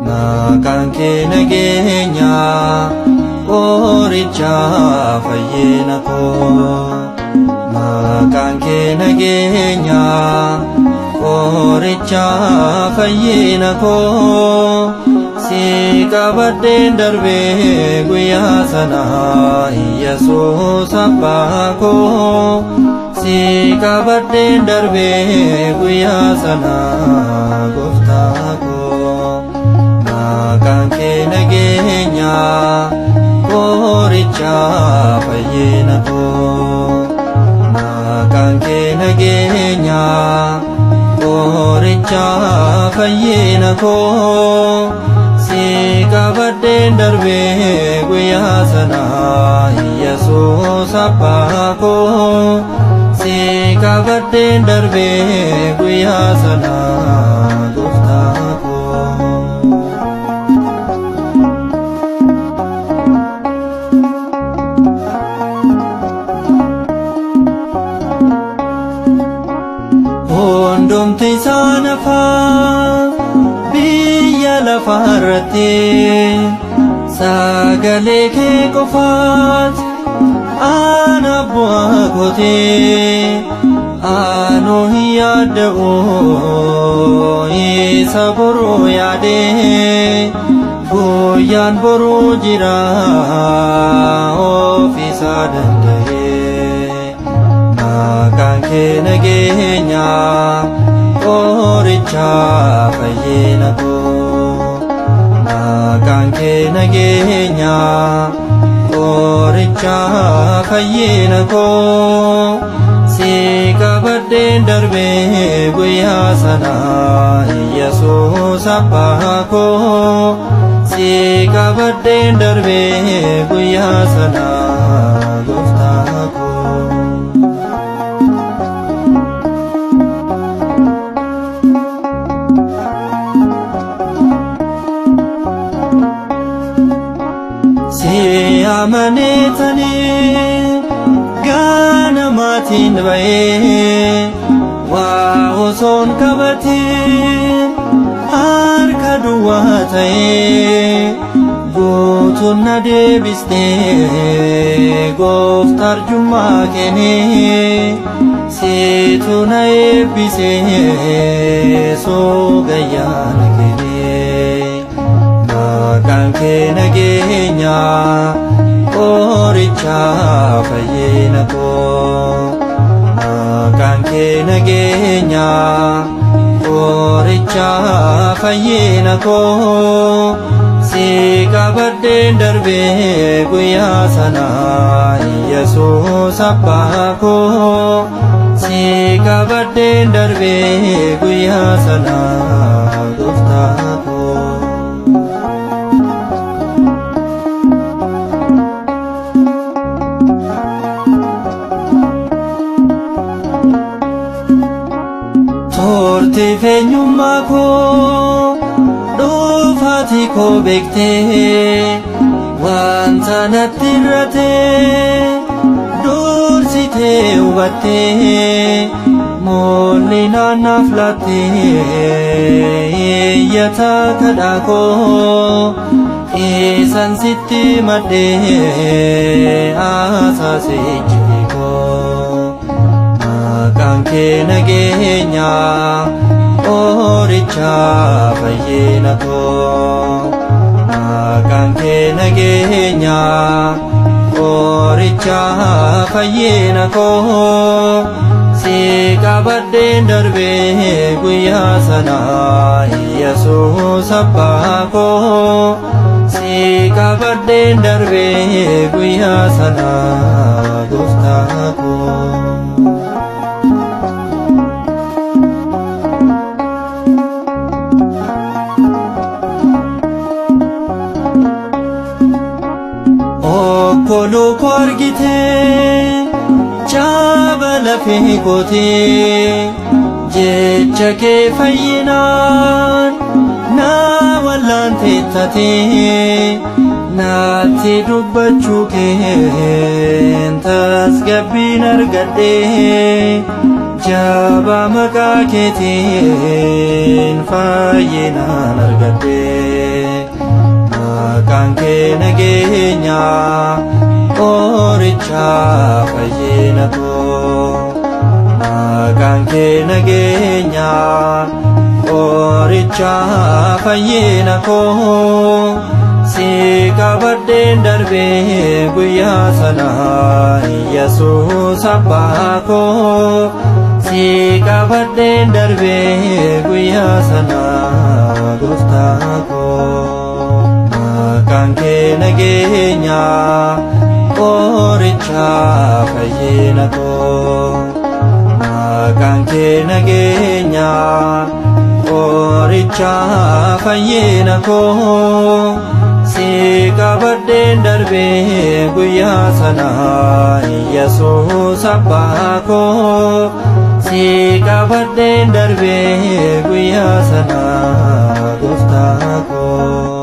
Maqaan kee nageenya qoricha fayyina koo. Maqaan kee nageenya qoricha fayyina koo. Si qabadheen darbee guyyaa sana Yesuus abbaa koo. Si qabadheen darbee guyyaa sana gooftaa koo. Maqaan kee nageenya qoricha fayyina koo. Maqaan kee nageenya qoricha fayyina koo. Si qabadheen darbee guyyaa sana Yesuus abbaa koo. Si qabadheen darbee guyyaa sana gooftaa koo. Hundumti isaa nafaa biyya lafaarratti sagalee kee qofaat ana bu'aa kootee. Anu hin yaadda'u isa boruu yaadee. Guyyaan boruu jira ofiisaa danda'ee. Maqaan kee nageenya qoricha fayyina koo. Maqaan kee nageenya qoricha fayyina koo. Si qabadheen darbee guyyaa sana Yesuus abbaa koo. Si qabadheen darbee guyyaa sana gooftaa koo. Si amanetanii ganamaatiin ba'ee waa osoon qabatiin harka duwwaa ta'ee. Guutuun na deebistee gooftaa arjummaa kennee. Siitu na eebbisee soogayyaa na kennee. Maqaan kee nageenya qoricha fayyina koo. Maqaan kee nageenya qoricha fayyina koo. Si qabadheen darbee guyyaa sana Yesuus abbaa koo. Si qabadheen darbee guyyaa sana gooftaa koo. Tortii feenyummaa koo dhuunfaati koo beektee. Wanta natti irratee dursitee hubattee. Moolli naannaaf laattee iyyataa kadhaa koo. Isan sitti maddee asaasee jibbi koo. Maqaan kee nageenya qoricha fayyina koo. Maqaan kee nageenya qoricha fayyina koo. Si qabadheen darbee guyyaa sana Yesuus abbaa koo. Si qabadheen darbee guyyaa sana gooftaa koo. Okkolu koo argitee lafee kootee jecha kee fayyinaan na wallaantee tatee naatti dubbachuu keen tasgabbiin argadhee jaba maqaa keetiin fayyinaan argadhee maqaan kee nageenya qoricha fayyina koo maqaan kee nageenya qoricha fayyina koo si qabadheen darbee guyyaa sana Yesuus abbaa koo si qabadheen darbee guyyaa sana gooftaa koo maqaan kee nageenya qoricha fayyina koo maqaan kee nageenya qoricha fayyina koo si qabadheen darbee guyyaa sana Yesuus abbaa koo si qabadheen darbee guyyaa sana gooftaa koo